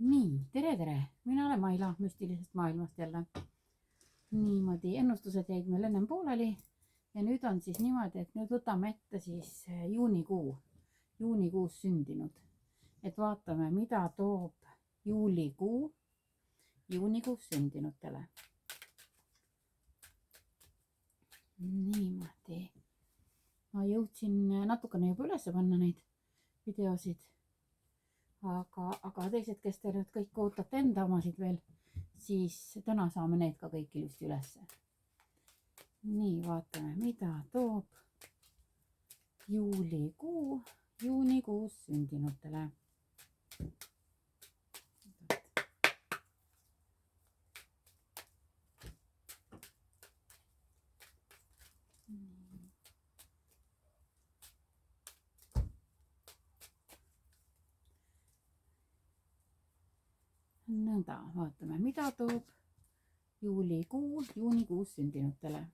Nii, tere, mina olen Maila müstilisest maailmast jälle. Niimoodi, ennustused jäid meil ennem pooleli ja nüüd on siis niimoodi, et nüüd võtame ette siis juunikuus sündinud. Et vaatame, mida toob juunikuus sündinutele. Niimoodi. Ma jõudsin natukene juba üles panna neid videosid. Aga teised, kes te nüüd kõik ootate enda omasid veel, siis täna saame need ka kõik ilusti ülesse. Nii, vaatame, mida toob juunikuus sündinutele. Nõnda, vaatame, mida toob juunikuus sündinutele.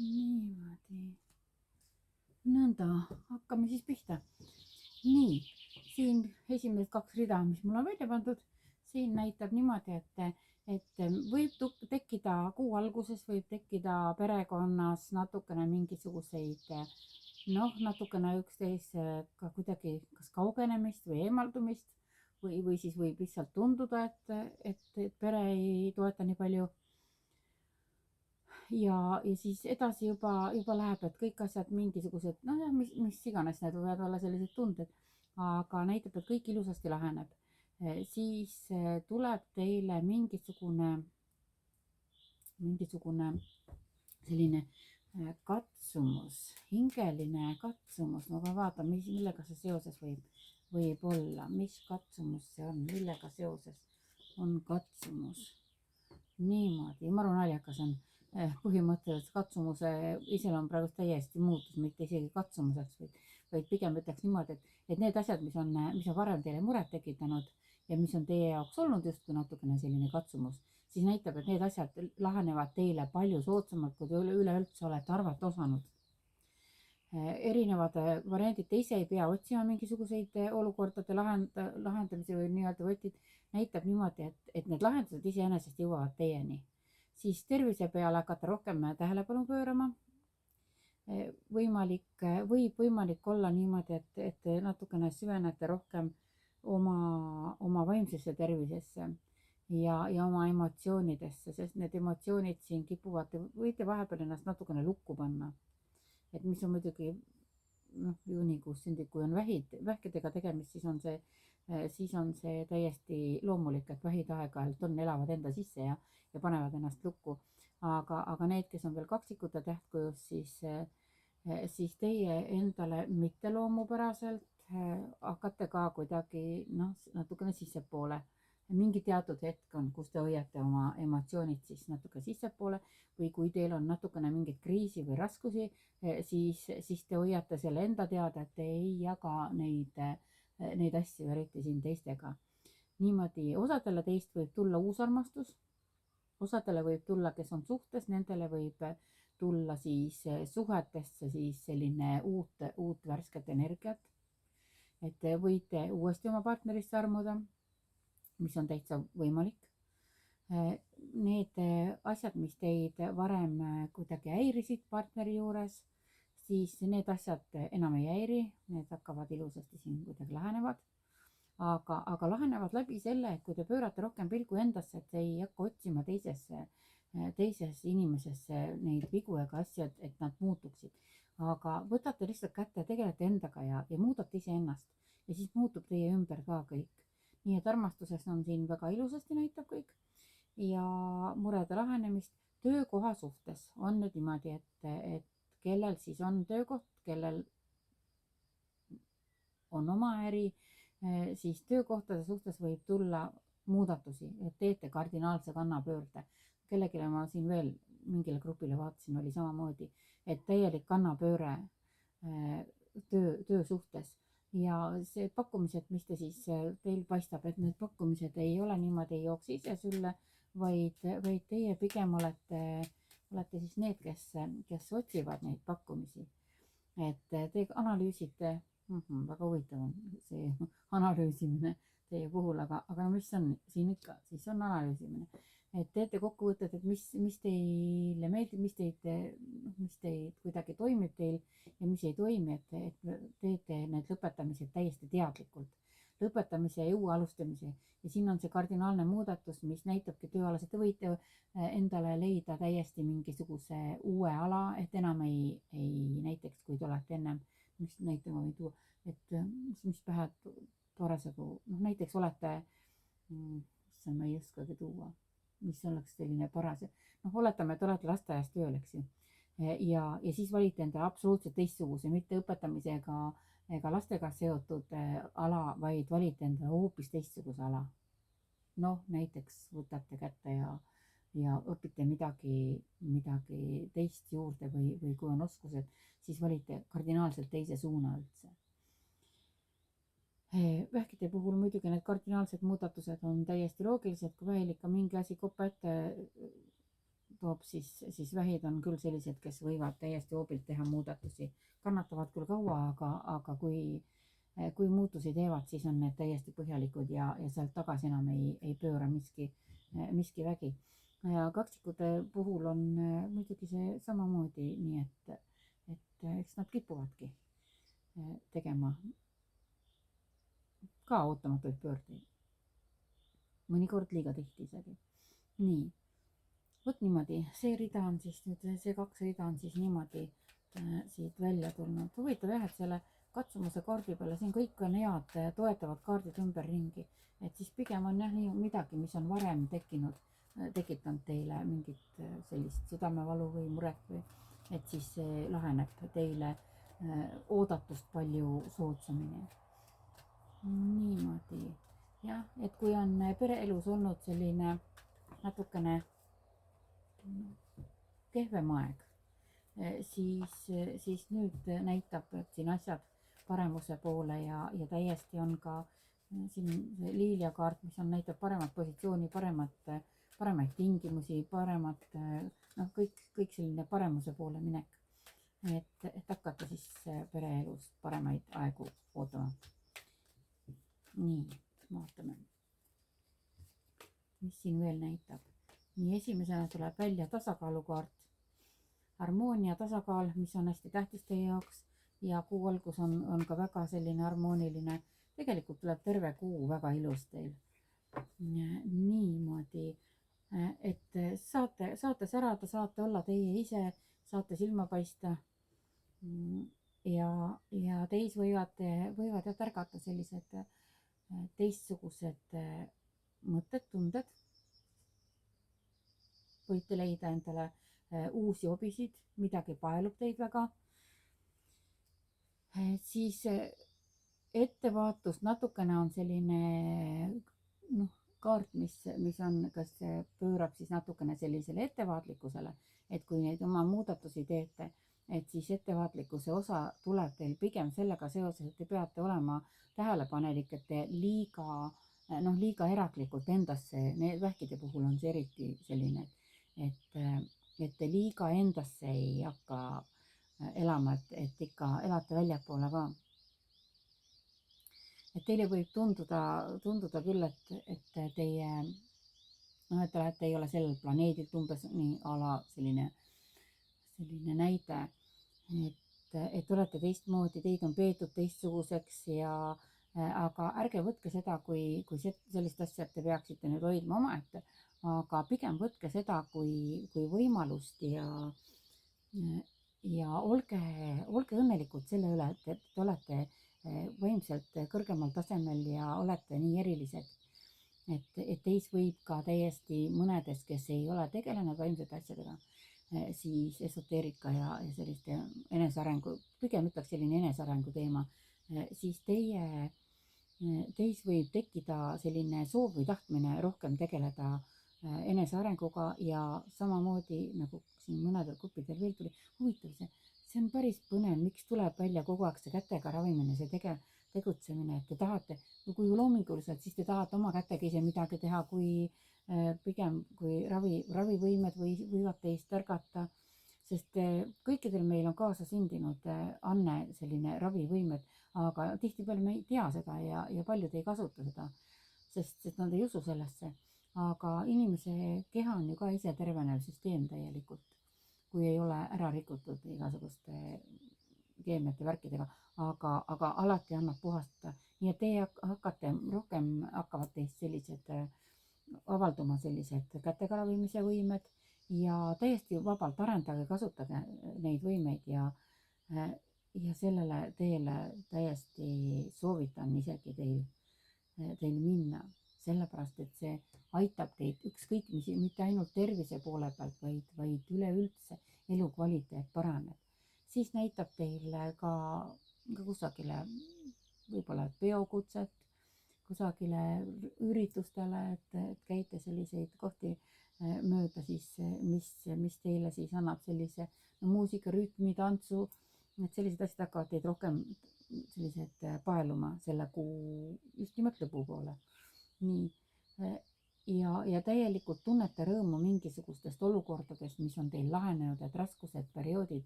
Niimoodi. Nõnda, hakkame siis pihta. Nii, siin esimesed 2 rida, mis mul on välja pandud, siin näitab niimoodi, et võib tekkida kuu alguses, võib tekkida perekonnas natukene mingisuguseid, natukene üksteisega kuidagi kas kaugenemist või eemaldumist või siis võib lihtsalt tunduda, et pere ei toeta nii palju. Ja siis edasi juba läheb, et kõik asjad mingisugused, mis iganes need võivad olla sellised tunded, aga näitab, et kõik ilusasti laheneb. Siis tuleb teile mingisugune selline katsumus, hingeline katsumus. Ma pean vaatama, millega see seoses võib olla, mis katsumus see on, millega seoses on katsumus. Niimoodi, maru naljakas on. Põhimõtteliselt katsumuse iseloom praegu täiesti muutus, mitte isegi katsumuseks, vaid pigem ütleks niimoodi, et need asjad, mis on varem teile muret tekitanud ja mis on teie jaoks olnud justkui natukene selline katsumus, siis näitab, et need asjad lahenevad teile palju soodsamalt, kui te üleüldse olete arvata osanud. Erinevad variandid, te ise ei pea otsima mingisuguseid olukordade lahendamise või nii-öelda võtid, näitab niimoodi, et need lahendused iseenesest jõuavad teieni. Siis tervise peale hakata rohkem tähelepanu pöörama. Võib võimalik olla niimoodi, et natukene süvenete rohkem oma vaimsesse tervisesse ja oma emotsioonidesse, sest need emotsioonid siin kipuvad, võite vahepeal ennast natukene lukku panna. Et mis on muidugi juunikuus sündib, kui on vähkidega tegemist, siis on see täiesti loomulik, et vähid aeg-ajalt elavad enda sisse ja panevad ennast lukku. Aga need, kes on veel kaksikute tähtkujus, siis teie endale mitte loomupäraselt hakkate ka kuidagi natukene sissepoole. Mingi teatud hetk on, kus te hoiate oma emotsioonid siis natuke sissepoole või kui teil on natukene mingit kriisi või raskusi, siis te hoiate selle enda teada, et te ei jaga neid asju eriti siin teistega. Niimoodi osadele teist võib tulla uusarmastus, osadele võib tulla, kes on suhtes, nendele võib tulla siis suhetesse siis selline uut värsket energiat, et te võite uuesti oma partnerisse armuda, mis on täitsa võimalik. Need asjad, mis teid varem kuidagi häirisid partneri juures, siis need asjad enam ei häiri, need hakkavad ilusasti siin kuidagi lahenevad. Aga lahenevad läbi selle, et kui te pöörate rohkem pilgu endasse, et te ei hakka otsima teises inimesesse neid vigu ega asju, et nad muutuksid. Aga võtate lihtsalt kätte, tegelete endaga ja muudate iseennast ja siis muutub teie ümber ka kõik. Nii et armastuses on siin väga ilusasti näitab kõik ja murede lahenemist töökoha suhtes on nüüd niimoodi, et kellel siis on töökoht, kellel on oma äri, siis töökohtade suhtes võib tulla muudatusi, et teete kardinaalse kannapöörde. Kellelegi ma siin veel mingile grupile vaatasin, oli samamoodi, et täielik kannapööre töö suhtes. Ja see pakkumised, mis te siis, teil paistab, et need pakkumised ei ole niimoodi, ei jookse ise sülle, vaid teie pigem olete siis need, kes otsivad neid pakkumisi. Et te analüüsite, väga huvitav on see analüüsimine teie puhul, aga mis on siin ikka, siis on analüüsimine. Et teete kokkuvõtted, et mis teile meeldib, mis teid kuidagi toimib teil ja mis ei toimi, et teete need lõpetamised täiesti teadlikult. Lõpetamise ja uue alustamise. Ja siin on see kardinaalne muudatus, mis näitabki tööalased, te võite endale leida täiesti mingisuguse uue ala, et enam ei näiteks, kui te olete ennem, mis näite ma võin tuua, et mis pähe parasjagu, näiteks olete, ma ei oskagi tuua, mis oleks selline paras, oletame, et olete lasteaias tööl, eks ju. Ja siis valite endale absoluutselt teistsuguse, mitte õpetamise ega lastega seotud ala, vaid valite endale hoopis teistsuguse ala. Näiteks võtate kätte ja õpite midagi teist juurde või kui on oskused, siis valite kardinaalselt teise suuna üldse. Vähkide puhul muidugi need kardinaalsed muudatused on täiesti loogilised, kui vähil ikka mingi asi kopa ette toob, siis vähid on küll sellised, kes võivad täiesti hoobilt teha muudatusi. Kannatavad küll kaua, aga kui muutusi teevad, siis on need täiesti põhjalikud ja sealt tagasi enam ei pööra miski vägi. Ja kaksikute puhul on muidugi see samamoodi, nii et eks nad kipuvadki tegema ka ootamatuid pöördeid. Mõnikord liiga tihti isegi. Nii, võt niimoodi, see rida on siis nüüd, see 2 rida on siis niimoodi siit välja tulnud. Huvitav jah, et selle katsumuse kaardi peale, siin kõik on head toetavad kaardid ümberringi, et siis pigem on jah nii midagi, mis on varem tekitanud teile mingit sellist südamevalu või muret või, et siis see laheneb teile oodatust palju soodsamini. Niimoodi, jah, et kui on pereelus olnud selline natukene kehvem aeg, siis nüüd näitab, et siin asjad paremuse poole ja täiesti on ka siin see liilia kaart, mis on, näitab paremat positsiooni, paremaid tingimusi, kõik selline paremuse poole minek. Et hakata siis pereelus paremaid aegu ootama. Nii, vaatame, mis siin veel näitab. Nii, esimesena tuleb välja tasakaalukaart. Harmoonia, tasakaal, mis on hästi tähtis teie jaoks ja kuu algus on ka väga selline harmooniline. Tegelikult tuleb terve kuu väga ilus teil. Niimoodi, et saate särada, saate olla teie ise, saate silma paista ja teis võivad tärgata sellised teistsugused mõtted, tunded. Võite leida endale uusi hobisid, midagi paelub teid väga. Siis ettevaatus natukene on selline kaart, mis on, kas pöörab siis natukene sellisele ettevaatlikkusele, et kui neid oma muudatusi teete, et siis ettevaatlikkuse osa tuleb teil pigem sellega seoses, et te peate olema tähelepanelik, et te liiga eraklikult endasse, vähkide puhul on see eriti selline, et te liiga endasse ei hakka elama, et ikka elate väljapoole ka. Et teile võib tunduda küll, et teie, et ei ole sellel planeedilt umbes nii ala selline näide, et olete teistmoodi, teid on peetud teistsuguseks aga ärge võtke seda, kui sellist asja, et te peaksite nüüd hoidma omaette, aga pigem võtke seda kui võimalust ja olge õnnelikud selle üle, et te olete vaimselt kõrgemal tasemel ja olete nii erilised, et teis võib ka täiesti mõnedes, kes ei ole tegelenud vaimsete asjadega, siis esoteerika ja selliste enesearengu, pigem ütleks selline enesearengu teema, siis teis võib tekkida selline soov või tahtmine rohkem tegeleda enesearenguga ja samamoodi nagu siin mõnedel gruppidel veel tuli, huvitav see on päris põnev, miks tuleb välja kogu aeg see kätega ravimine, see tegutsemine, et te tahate, kui loominguliselt, siis te tahate oma kätega ise midagi teha, kui pigem kui ravivõimed võivad teist ärgata, sest kõikidel meil on kaasa sündinud anne selline ravivõimed, aga tihtipeale me ei tea seda ja paljud ei kasuta seda, sest nad ei usu sellesse. Aga inimese keha on ju ka ise tervenev süsteem täielikult, kui ei ole ära rikutud igasuguste keemiate värkidega, aga alati annab puhastada. Nii et teie hakkavad teist sellised avalduma sellised kätega ravimise võimed ja täiesti vabalt arendage, kasutage neid võimeid ja sellele teele täiesti soovitan isegi teil minna, sellepärast et see aitab teid ükskõik mis, mitte ainult tervise poole pealt, vaid üleüldse elukvaliteet paraneb. Siis näitab teile ka kusagile võib-olla peokutset, kusagile üritustele, et käite selliseid kohti mööda siis, mis teile siis annab sellise muusika, rütmi, tantsu, et sellised asjad hakkavad teid rohkem sellised paeluma selle kuu just nimelt lõpu poole. Nii, ja täielikult tunnete rõõmu mingisugustest olukordadest, mis on teil lahenenud, et raskused, perioodid,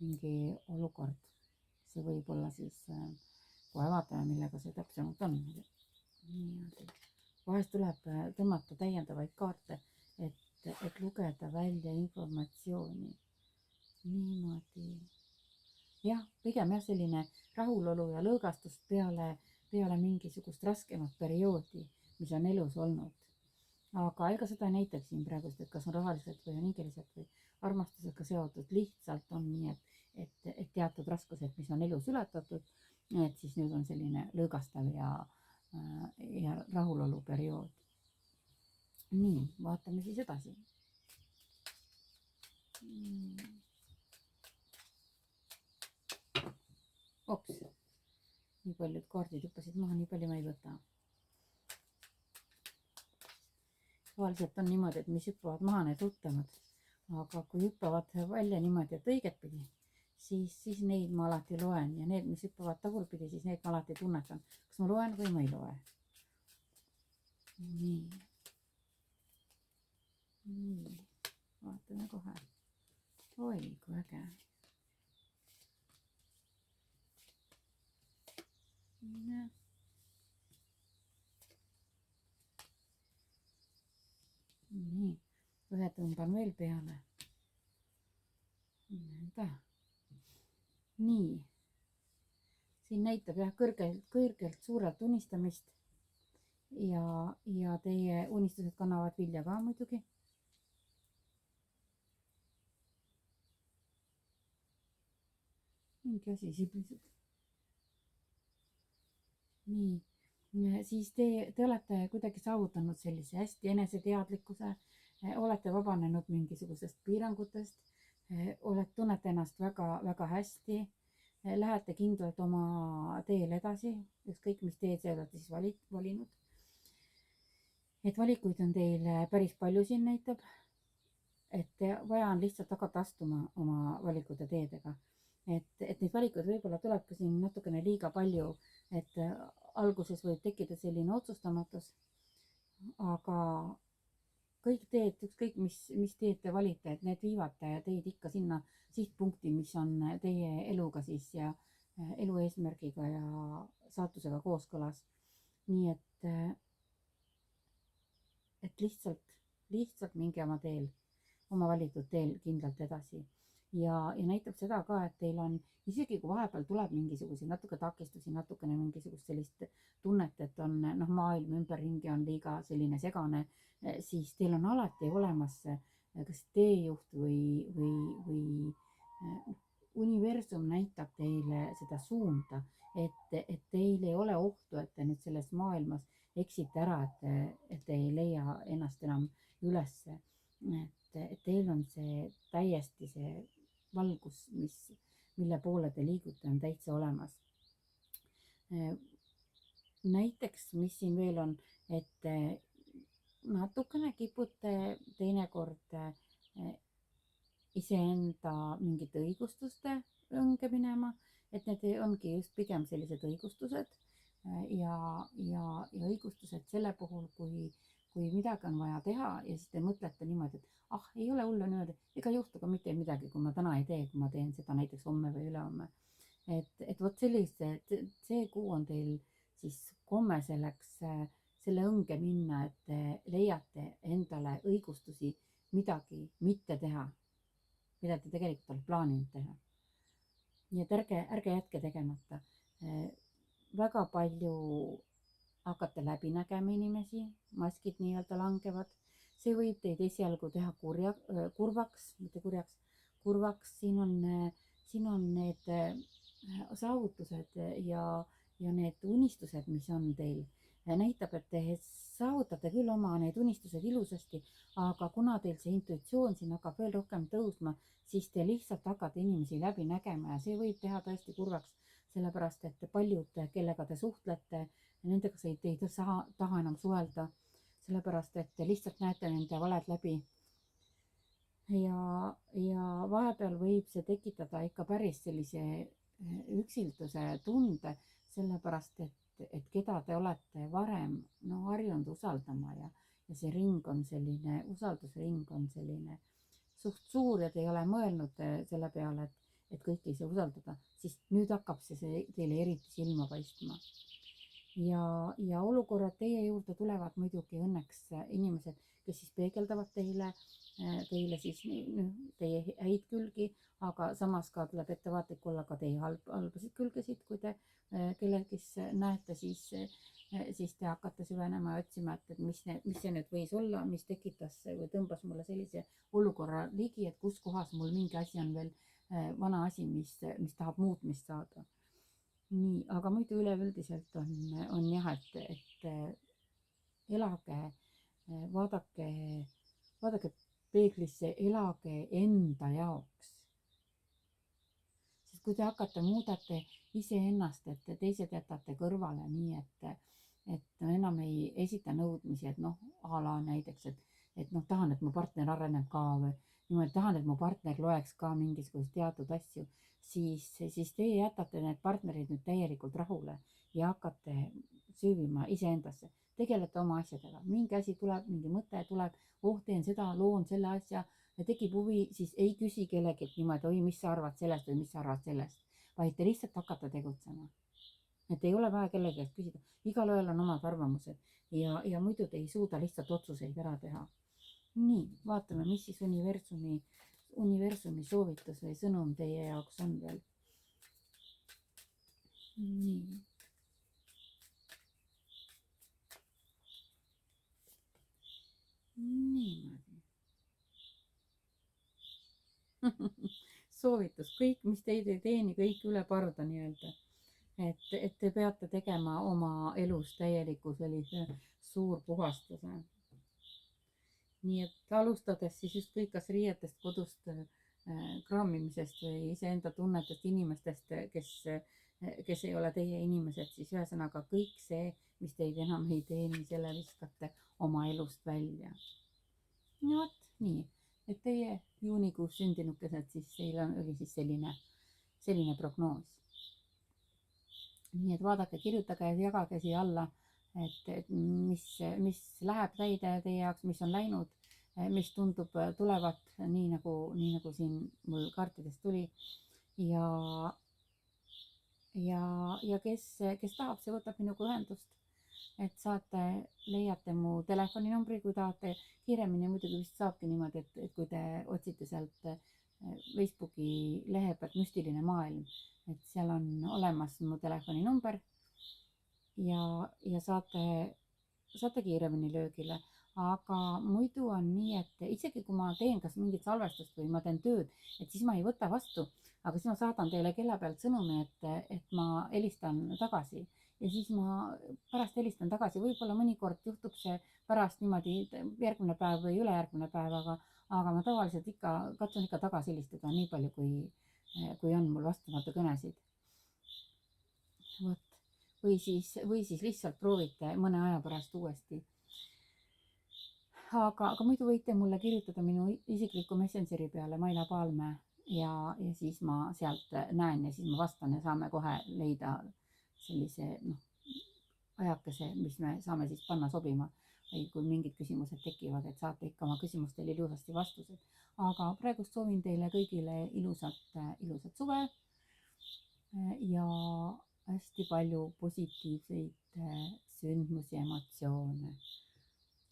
mingi olukord, see võib olla siis, kohe vaatame, millega see täpsemalt on. Vahest tuleb tõmmata täiendavaid kaarte, et lugeda välja informatsiooni. Niimoodi. Jah, pigem selline rahulolu ja lõõgastus peale mingisugust raskemat perioodi, mis on elus olnud. Aga ega seda ei näitaks siin praegust, et kas on rahaliselt või on hingeliselt või armastusega seotud, lihtsalt on nii, et teatud raskused, mis on elus ületatud, et siis nüüd on selline lõõgastav ja rahulolu periood. Nii, vaatame siis edasi. Ops, nii paljud kaardid hüppasid maha, nii palju ma ei võta. Tavaliselt on niimoodi, et mis hüppavad maha need tuttavad, aga kui hüppavad välja niimoodi, et õiget pidi, siis neid ma alati loen ja need, mis hüppavad tagurpidi, siis need ma alati tunnetan, kas ma loen või ma ei loe. Nii, vaatame kohe. Oi, kui äge. Nii, ühe tõmban veel peale. Nii, siin näitab jah kõrgelt suurelt unistamist ja teie unistused kannavad vilja ka muidugi. Mingi asi sibliseb. Nii, siis te olete kuidagi saavutanud sellise hästi eneseteadlikkuse, olete vabanenud mingisugusest piirangutest, tunnete ennast väga hästi, lähete kindlalt oma teel edasi, ükskõik mis teed see olete siis valinud. Et valikuid on teil päris palju siin näitab, et vaja on lihtsalt hakata astuma oma valikute teedega. Et neid valikuid võib-olla tuleb ka siin natukene liiga palju, et alguses võib tekkida selline otsustamatus, aga kõik teed, ükskõik mis teed te valite, et need viivad teid ikka sinna sihtpunkti, mis on teie eluga siis ja elu eesmärgiga ja saatusega kooskõlas. Nii et lihtsalt minge oma teel, oma valitud teel kindlalt edasi. Ja näitab seda ka, et teil on, isegi kui vahepeal tuleb mingisuguseid natuke takistusi, natukene mingisugust sellist tunnet, et on maailm ümberringi on liiga selline segane, siis teil on alati olemas kas teejuht või universum näitab teile seda suunda, et teil ei ole ohtu, et te nüüd selles maailmas eksite ära, et te ei leia ennast enam ülesse. Et teil on see täiesti see valgus, mille poole te liigute, on täitsa olemas. Näiteks, mis siin veel on, et natukene kipute teinekord iseenda mingite õigustuste õnge minema, et need ongi just pigem sellised õigustused ja õigustused selle puhul, kui midagi on vaja teha ja siis te mõtlete niimoodi, et ei ole hullu niimoodi, ega ei juhtu ka mitte midagi, kui ma täna ei tee, kui ma teen seda näiteks homme või ülehomme. Et vot see kuu on teil siis komme selleks, selle õnge minna, et te leiate endale õigustusi midagi mitte teha, mida te tegelikult olete plaaninud teha. nii et ärge jätke tegemata. Väga palju hakkate läbi nägema inimesi, maskid nii-öelda langevad. See võib teid esialgu teha kurvaks, mitte kurjaks, kurvaks. Siin on need saavutused ja need unistused, mis on teil, näitab, et te saavutate küll oma need unistused ilusasti, aga kuna teil see intuitsioon siin hakkab veel rohkem tõusma, siis te lihtsalt hakkate inimesi läbi nägema ja see võib teha tõesti kurvaks, sellepärast et paljud, kellega te suhtlete, nendega te ei taha enam suhelda, sellepärast et te lihtsalt näete nende valed läbi. ja vahepeal võib see tekitada ikka päris sellise üksilduse tunde, sellepärast et keda te olete varem harjunud usaldama ja see ring on selline, usaldusring on selline suht suur ja te ei ole mõelnud selle peale, et kõiki ei saa usaldada, siis nüüd hakkab see teile eriti silma paistma. ja olukorrad teie juurde tulevad muidugi õnneks inimesed, kes siis peegeldavad teile siis teie häid külgi, aga samas ka tuleb ettevaatlik olla ka teie halbasid külgesid, kui te kellelgi näete, siis te hakkate süvenema ja otsima, et mis see nüüd võis olla, mis tekitas või tõmbas mulle sellise olukorra ligi, et kus kohas mul mingi asi on veel vana asi, mis tahab muutmist saada. nii, aga muidu üleüldiselt on jah, et elage, vaadake peeglisse, elage enda jaoks. Sest kui te muudate iseennast, et teised jätate kõrvale nii, et enam ei esita nõudmisi, et a la näiteks, et tahan, et mu partner areneb ka või niimoodi, tahan, et mu partner loeks ka mingisuguseid teatud asju, siis teie jätate need partnerid nüüd täielikult rahule ja hakkate süüvima iseendasse. Tegelete oma asjadega, mingi asi tuleb, mingi mõte tuleb, teen seda, loon selle asja ja tekib huvi, siis ei küsi kellelgi niimoodi, oi, mis sa arvad sellest või mis sa arvad sellest, vaid te lihtsalt hakkate tegutsema. Et ei ole vaja kellegi käest küsida, igalühel on omad arvamused ja muidu te ei suuda lihtsalt otsuseid ära teha. nii, vaatame, mis siis universumi soovitus või sõnum teie jaoks on veel. nii. niimoodi. soovitus, kõik, mis teid ei teeni, kõik üle parda nii-öelda. et te peate tegema oma elus täieliku sellise suurpuhastuse. nii et alustades siis ükskõik kas riietest, kodust kraamimisest või iseenda tunnetest, inimestest, kes ei ole teie inimesed, siis ühesõnaga kõik see, mis teid enam ei teeni, selle viskate oma elust välja. no vot, nii, et teie juunikuus sündinukesed, siis teil oli siis selline prognoos. nii et vaadake, kirjutage ja jagage siia alla, et mis läheb täide teie jaoks, mis on läinud, mis tundub tulevat nii nagu siin mul kaartidest tuli ja kes tahab, see võtab minuga ühendust, et leiate mu telefoninumbri, kui tahate kiiremini, muidugi vist saabki niimoodi, et kui te otsite sealt Facebooki lehe pealt Müstiline maailm, et seal on olemas mu telefoninumber ja saate kiiremini löögile. Aga muidu on nii, et isegi kui ma teen kas mingit salvestust või ma teen tööd, et siis ma ei võta vastu, aga siis ma saadan teile kella pealt sõnumi, et ma helistan tagasi ja siis ma pärast helistan tagasi. Võib-olla mõnikord juhtub see pärast niimoodi järgmine päev või ülejärgmine päev, aga ma tavaliselt katsun ikka tagasi helistada nii palju, kui on mul vastamata kõnesid. Vot. Või siis lihtsalt proovite mõne aja pärast uuesti. aga muidu võite mulle kirjutada minu isikliku Messengeri peale Maila Paalmäe ja siis ma sealt näen ja siis ma vastan ja saame kohe leida sellise ajakese, mis me saame siis panna sobima või kui mingid küsimused tekivad, et saate ikka oma küsimustele ilusasti vastused. Aga praegust soovin teile kõigile ilusat suve ja hästi palju positiivseid sündmusi, emotsioone.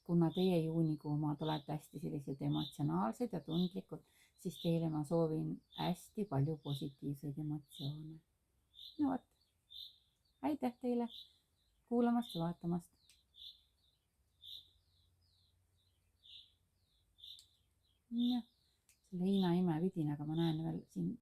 Kuna teie juunikuu omad olete hästi sellised emotsionaalsed ja tundlikud, siis teile ma soovin hästi palju positiivseid emotsioone. No vot, aitäh teile kuulamast ja vaatamast. Selle Hiina imevidinaga ma näen veel siin